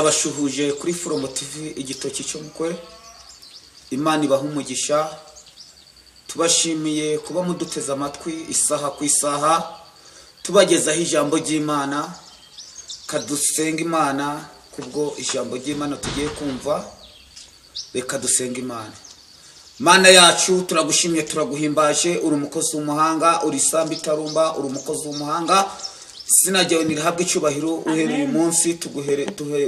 turabashuhuje kuri Foromo TV igitoki cyo mukwe. Imana ibaha umugisha. Tubashimiye kuba muduteza amatwi isaha ku isaha tubagezaho ijambo ry'Imana. Kadusenga Imana kubwo ijambo ry'Imana tugiye kumva. Reka dusenga Imana. Mana yacu turagushimye turaguhimbaje, uri umukozi w'umuhanga, uri Sambi itarumba, uri umukozi w'umuhanga. Sinajyawe nirihabwe icyubahiro uhereye umunsi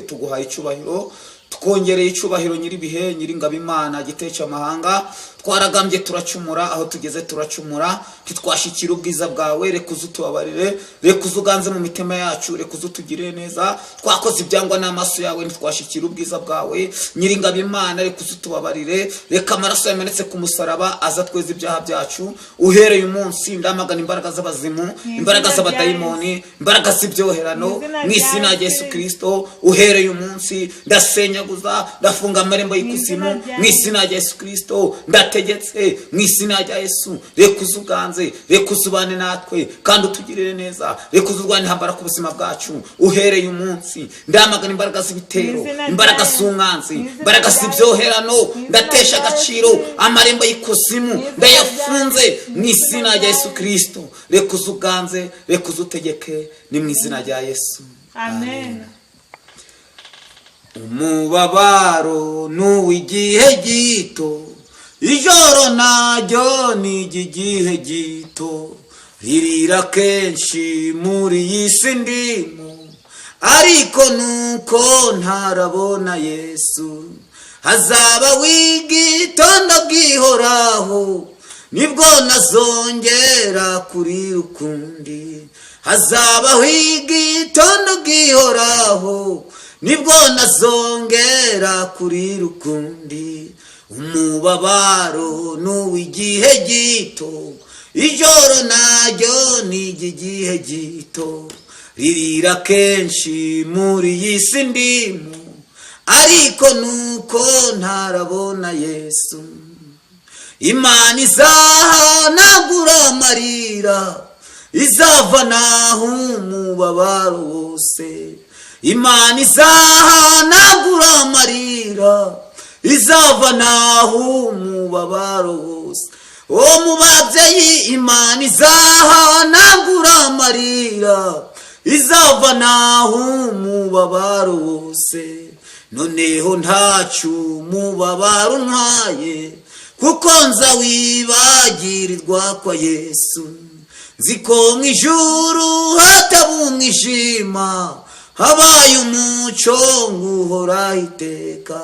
tuguhaye icyubahiro, tukongereye icyubahiro nyiribihe nyiringabo Imana giteca amahanga. Twaragambye turacumura, aho tugeze turacumura, kitwashikira ubwiza bwawe. Reka uzutubabarire, reka uzuganze mu mitima yacu, reka uzutugirire neza. Twakoze ibyangwa n'amaso yawe ntitwashikira ubwiza bwawe nyiringabo Imana. Reka uzutubabarire, reka amaraso yamenetse ku musaraba aza tweza ibyaha byacu. Uhereye umunsi ndamagana imbaraga z'abazimu, imbaraga z'abadayimoni, imbaraga z'ibyoherano mu izina rya Yesu Kristo. Uhereye umunsi ndasenyaguza, ndafunga amarembo y'ikuzimu mu izina rya Yesu Kristo. Ndategetse mu izina rya Yesu, reka uzuganze, reka uzubane natwe kandi utugirire neza. Reka uzurwane intambara ku buzima bwacu. Uhereye umunsi ndamagana imbaraga z'ibitero, imbaraga z'umwanzi, imbaraga z'ibyoherano. Ndatesha agaciro amarembo y'ikuzimu, ndayafunze mu izina rya Yesu Kristo. Reka uzuganze, reka uzutegeke, ni mu izina rya Yesu. Amen. Umubabaro n'uw'igihe gito, ijoro naryo ni igihe gito. Ririra kenshi muri iyi si ndimo, ariko nuko ntarabona Yesu. Hazaba w'igitondo bwihoraho, nibwo nazongera kuri ukundi. Hazaba w'igitondo bwihoraho, nibwo nazongera kuri ukundi. Umubabaro n'uw'igihe gito, ijoro naryo ni igihe gito. Ririra kenshi muri iyi si ndimo, ariko nuko ntarabona Yesu. Imana izahanagura amarira, izavanaho umubabaro wose. Imana izahanagura amarira, izavanaho umubabaro wose. Mu babyeyi Imana izahanagura amarira, izavanaho umubabaro wose. Noneho ntacu umubabaro ntwaye, kuko nza wibagirirwa kwa Yesu. Nziko mu ijuru hataba umwijima, habaye umucyo nguhora iteka.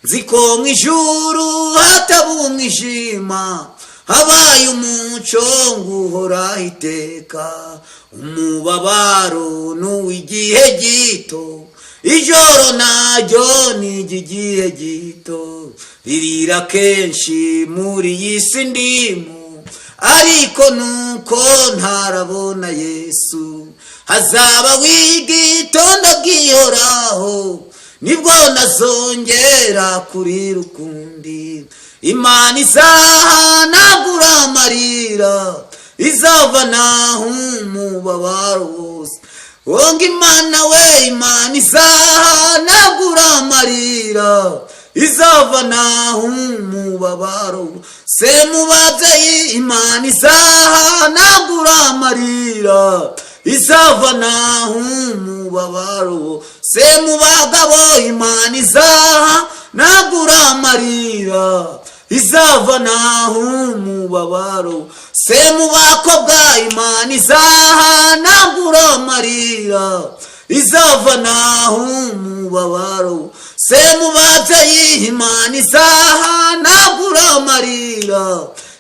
Nziko mu ijuru hataba umwijima, habaye umucyo nguhora iteka. Umubabaro n'uw'igihe gito, ijoro naryo ni igihe gito. Ririra kenshi muri iyi si ndimo, ariko nuko ntarabona Yesu. Hazaba w'igitondo bwihoraho, nibwo nazongera kuri ukundi. Imana izahanagura amarira, izavanaho umubabaro wose. Wonga Imana we, Imana izahanagura amarira, izavanaho umubabaro. Se mu babyeyi Imana izahanagura amarira, izavanaho umubabaro. Se mu bagabo Imana izahanagura amarira, izavanaho umubabaro. Se mu bakobwa Imana izahanagura amarira, izavanaho umubabaro. Se mu babyeyi Imana izahanagura amarira,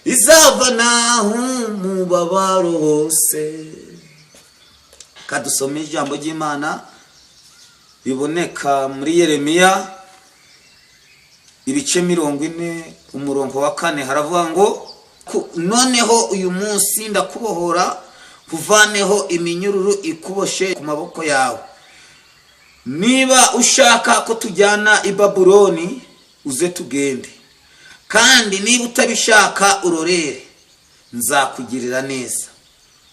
izavanaho umubabaro wose. Kadusome ijambo ry'Imana biboneka muri Yeremiya ibice 40 umurongo wa 4. Haravuga ngo noneho uyu munsi ndakubohora, kuvaneho iminyururu ikuboshe ku maboko yawe. Niba ushaka ko tujyana i Babuloni, uze tugende, kandi niba utabishaka urorere, nzakugirira neza.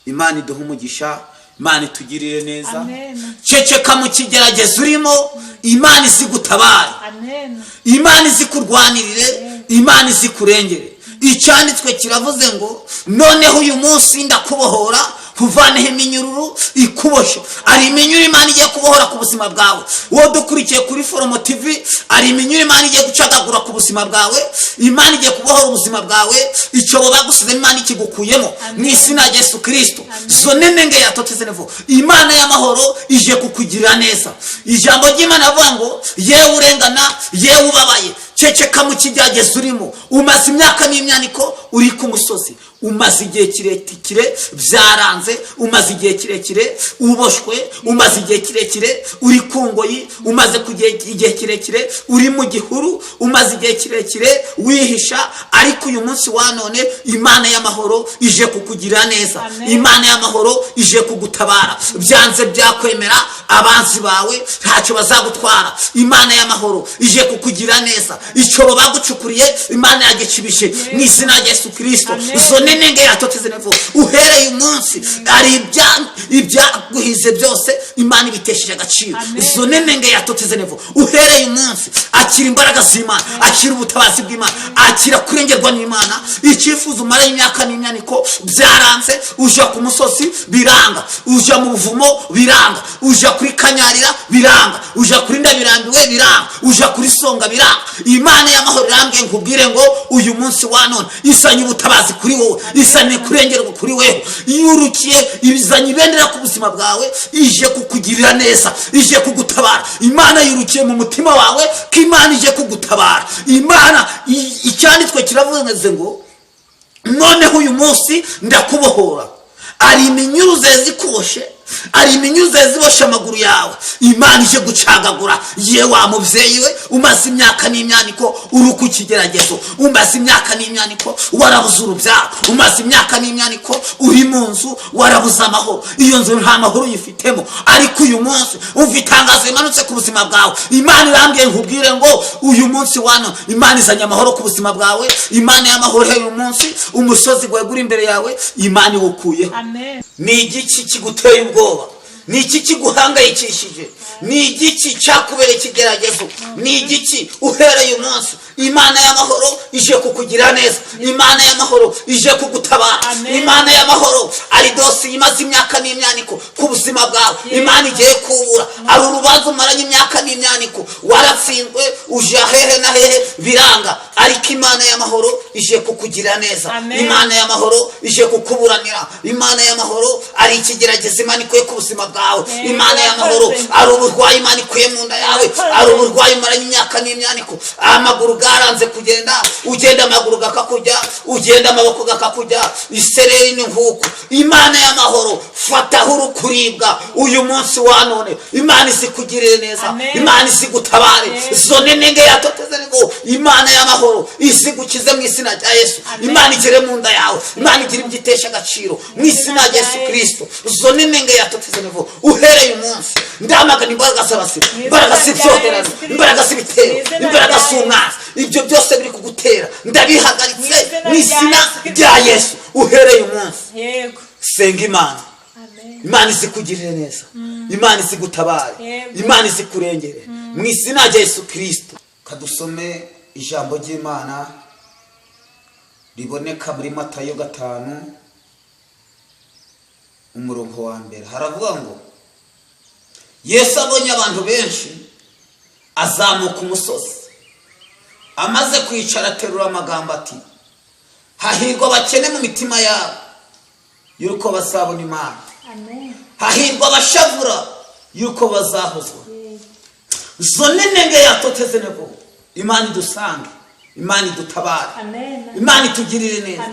Imana iduha umugisha, Imana itugirire neza. Amen. Ceceka mu kigeragezo urimo, Imana izigutabare. Amen. Imana izikurwanirire, Imana izikurengere. Icyanditswe kiravuze ngo noneho uyu munsi ndakubohora kuvaneho iminyururu ikuboshe. Ari iminyururu Imana igiye kubohora ku buzima bwawe. Wowe dukurikiye kuri Foromo TV, ari iminyururu Imana igiye gucagagura ku buzima bwawe. Imana igiye kubohora ubuzima bwawe, icyobo bagusizemo Imana ikigukuyemo mu izina rya Yesu Kristo. Zonenenge yatoteze nevo, Imana y'amahoro ije kukugirira neza. Ijambo ry'Imana avuga ngo yewe urengana, yewe ubabaye, ceceka mu kigeragezo urimo. Umaze imyaka n'imyaniko uri ku musozi, umaze igihe kirekire byaranze, umaze igihe kirekire uboshwe, umaze igihe kirekire uri ku ngoyi, umaze igihe kirekire uri mu gihuru, umaze igihe kirekire wihisha. Ariko uyu munsi wa none Imana y'amahoro ije kukugira neza. Imana y'amahoro ije kugutabara. Byanze byakwemera abanzi bawe ntacyo bazagutwara. Imana y'amahoro ije kukugira neza. Icyobo bagucukuriye Imana yagicibishe mu izina rya Yesu Kristo. Zonenenge yatoteze nevo, uhereye umunsi ari ibyaguhize byose Imana ibitesheje agaciro. Zonenenge yatoteze nevo, uhereye umunsi akira imbaraga z'Imana, akira ubutabazi bw'Imana, akira kurengerwa n'Imana. Icyifuzo umara imyaka n'imyaniko byaranze, uja ku musozi biranga, uja mu buvumo biranga, uja kuri Kanyarira biranga, uja kuri Ndabirambiwe biranga, uja kuri Songa biranga. Imana y'amahoro irambwiye nkubwire ngo uyu munsi wa none isanye ubutabazi kuri wowe, isanye kurengerwa kuri wewe. Yurukiye ibizanye ibendera ku buzima bwawe, ije kukugirira neza, ije kugutabara. Imana yurukiye mu mutima wawe ko Imana ije kugutabara. Imana icyanditswe kiravuze ngo noneho uyu munsi ndakubohora. Ari iminyururu zikuboshe, ari iminyuze ziboshe amaguru yawe. Imana ije gucagagura. Ye wa mubyeyi we, umaze imyaka n'imyaniko uri ku kigeragezo, umaze imyaka n'imyaniko warabuze urubyaro, umaze imyaka n'imyaniko uri mu nzu warabuze amahoro. Iyo nzu nta mahoro uyifitemo, ariko uyu munsi umva itangazo rimanutse ku buzima bwawe. Imana irambwiye nkubwire ngo uyu munsi wano Imana izanye amahoro ku buzima bwawe. Imana y'amahoro uyu munsi umusozi gwegura imbere yawe Imana iwukuye. Amen. Ni igiki kiguteye ubwoba? Ni iki kiguhangayikishije? Ni igiki cyakubereye ikigeragezo? Ni igiki uhereye umunsi Imana y'amahoro ije kukugira neza. Imana y'amahoro ije kugutabara. Imana y'amahoro ari dosi imaze imyaka n'imyaniko ku buzima bwawe. Imana igiye kubura. Ari urubanza umaranye imyaka n'imyaniko, waratsinzwe uja hehe na hehe biranga, ariko Imana y'amahoro ije kukugira neza. Imana y'amahoro ije kukuburanira. Imana y'amahoro ari ikigeragezo Imana ikuye ku buzima bwawe. Imana y'amahoro ari uburwayi Imana ikuye mu nda yawe, ari uburwayi umaranye imyaka n'imyaniko. Amaguru garanze kugenda, ugenda amaguru gakakujya, ugenda amaboko gakakujya, isereri n'inkuku. Imana y'amahoro fataho urukuribwa uyu munsi wa none. Imana izikugirire neza, Imana izigutabare. Zonenenge yatoteze ngo Imana y'amahoro izigukize mu izina rya Yesu. Imana igere mu nda yawe, Imana igire ibyitesha agaciro mu izina rya Yesu Kristo. Zonenenge yatoteze ngo uhereye umunsi ndamagana imbaraga z'abasizi, imbaraga z'ibyoherano, imbaraga z'ibitero, imbaraga z'umwanzi. Ibyo byose biri kugutera ndabihagaritse mu izina rya Yesu. Uhereye umunsi senga Imana. Imana izikugirire neza, Imana izigutabare, Imana izikurengere mu izina rya Yesu Kristo. Kadusome ijambo ry'Imana riboneka muri Matayo 5 umurongo wa mbere. Haravuga ngo Yesu abonye abantu benshi azamuka umusozi, amaze kwicara aterura amagambo ati hahirwa abakene mu mitima yabo yuko bazabona Imana. Hahirwa abashavura yuko bazahozwa. Zonenenge yatoteze nebo, Imana idusange, Imana idutabare, Imana itugirire neza.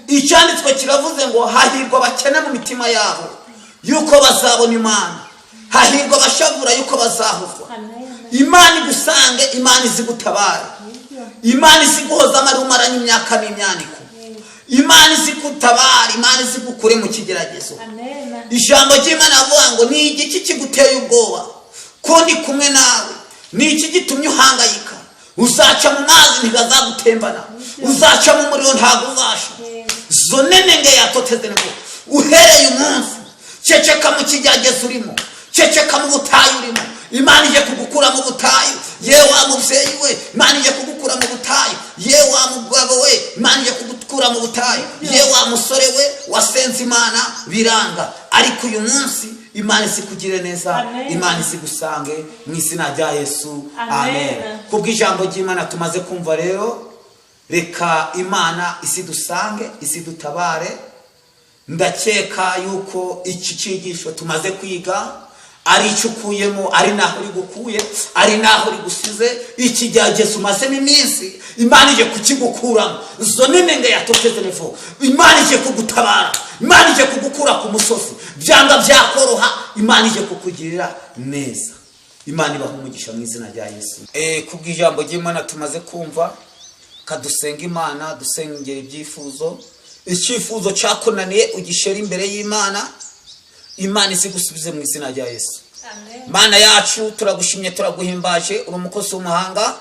Icyanditswe kiravuze ngo hahirwa abakene mu mitima yabo yuko bazabona Imana. Hahirwa abashavura yuko bazahozwa. Imana igusange, Imana izigutabare, Imana iziguhoza amarumara imyaka n'imyaniko. Imana izigutabare, Imana izigukure mu kigeragezo. Ijambo ry'Imana avuga ngo ni igiki kiguteye ubwoba ko ndi kumwe nawe? Ni iki gitumye uhangayika? Uzaca mu mazi ntigazagutembana, uzaca mu muriro ntabwo uzasha. Zonenenge yatoteze ngo uhereye umunsi ceceka mu kigeragezo urimo, ceceka mu butayu urimo. Imana ije kugukura mu butayu, ye wa mubyeyi we, Imana ije kugukura mu butayu, ye wa mugabo we, Imana ije kugukura mu butayu, ye wa musore we wasenze Imana biranga, ariko uyu munsi Imana isikugire neza. Amen. Imana isigusange mu izina rya Yesu. Amen. Kubw'ijambo ry'Imana tumaze kumva rero, reka Imana isidusange, isidutabare. Ndakeka yuko iki cyigisho tumaze kwiga ari icukuyemo, ari naho uri gukuye, ari naho uri gusize. Ikigeragezo umazemo iminsi, Imana ije kukigukuramo. Zo nenenge yatoteze nevo, Imana ije kugutabara, Imana ije kugukura ku musozi. Byanga byakoroha, Imana ije kukugirira neza. Imana ibaha umugisha mu izina rya Yesu. Kubw'ijambo ry'Imana tumaze kumva, kadusenga Imana, dusengera ibyifuzo. Icyifuzo cyakunaniye ugishera imbere y'Imana, Imana isigusubize mu izina rya Yesu. Amen. Mana yacu turagushimye, turaguhimbaje, uri umukozi w'umuhanga,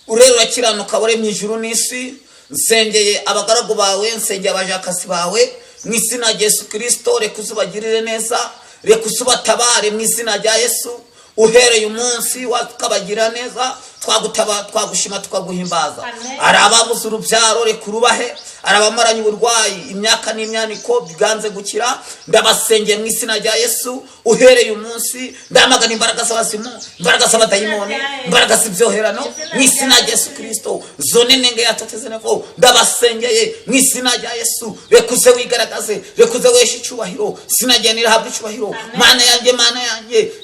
urero urakiranuka, waremye ijuru n'isi. Nsengeye abagaragu bawe, nsengeye abajakasi bawe mu izina rya Yesu Kristo. Reka uzubagirire neza, reka uzubatabare mu izina rya Yesu. Uhereye umunsi wakabagira neza, twagutaba, twagushima, tukaguhimbaza. Ari ababuze urubyaro, reka urubahe. Ari abamaranye uburwayi imyaka n'imyaniko biganze gukira, ndabasengeye mu izina rya Yesu. Uhereye umunsi ndamagana imbaraga z'abazimu, imbaraga z'abadayimoni, imbaraga z'ibyoherano mu izina rya Yesu Kristo. Zone nenge yatoteze nevo, ndabasengeye mu izina rya Yesu. Reka uze wigaragaze, reka uze weshe icyubahiro, sinagenera habwe icyubahiro. Mana yanjye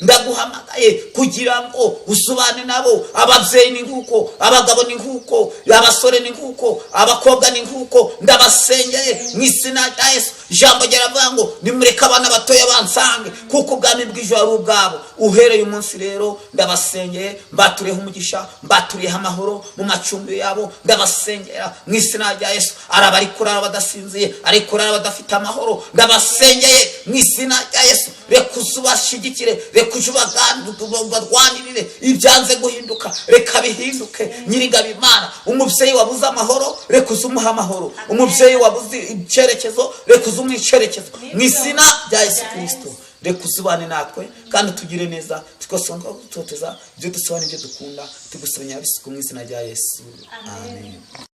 ndaguhamagaye kugira ngo usubane nabo. Ababyeyi ni nguko, abagabo ni nguko, abasore ni nguko, abakobwa ni nguko. Ndabasengeye mu izina rya Yesu. Ijambo ryaravuga ngo nimureke abana batoya bansange, kuko ubwami bw'ijuru ari ubwabo. Uhereye umunsi rero ndabasengeye, mbatureho umugisha, mbaturiyeho amahoro mu macumbi yabo. Ndabasengera mu izina rya Yesu. Arabari kurara badasinziye, ari kurara badafite amahoro, ndabasengeye mu izina rya Yesu. Reka uzubashigikire, reka ubarwanirire ibyanze guhinduka, reka bihinduke. Nyir'ingabo Imana, umubyeyi wabuze amahoro, reka uzumuha amahoro. Umubyeyi wabuze icyerekezo, reka uzumuha icyerekezo mu izina rya Yesu Kristo. Reka uzubane natwe kandi tugire neza, tukosonga gutoteza ibyo dusobanura, ibyo dukunda, tugusabanya bisuku mu izina rya Yesu. Amen.